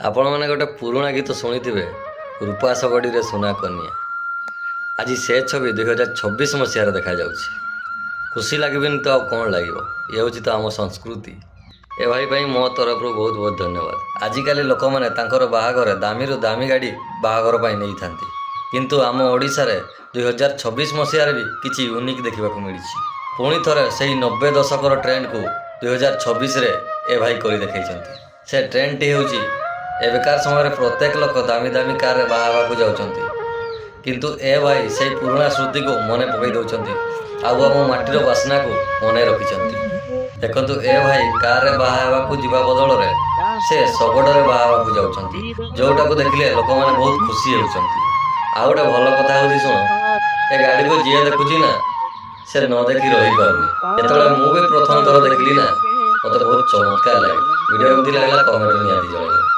आपण मैंने गोटे पुराणा गीत शुणिथे रूपा शगड़ी सुना कन्या। आज से छवि 2026 मसीह देखा जाउछि। खुशी लगे तो कौन लगे, ये हूँ तो आम संस्कृति। ए भाई भाई मो तरफ बहुत बहुत धन्यवाद। आजिकल लोक मैंने बाहागर दामी रु दामी गाड़ी बाहागर नहीं था, किंतु आम ओडिशा रे 2026 मसीह भी किसी यूनिक देखा मिली। पुणी थे से 90 दशकर ट्रेंड को 2026 रे ए भाई कर देखा। से ट्रेंड टी हूँ एबेकार समय प्रत्येक लोक दामी दामी कार रे बाहा जाउछंती, किंतु ए भाई से पुराना स्मृति को मने पकई दउछंती। आउ आम माटीर बास्ना को मने रखिछंती। देखंतु ए भाई कार रे बाहा जीवा बदल रे से शगड़ रे बाहा जाउछंती, जोटा को देखिले लोक माने बहुत खुशी होउछंती। आ गोटे भल कथा होउछि, सुन, ए गाड़ी को जे देखुछि ना से न देखि रही पारुनी। जेतले मु भी प्रथम थर देखली ना, मते बहुत चमत्कार लागे। वीडियो केमति लागला कमेंट में नियाती जणाइबो।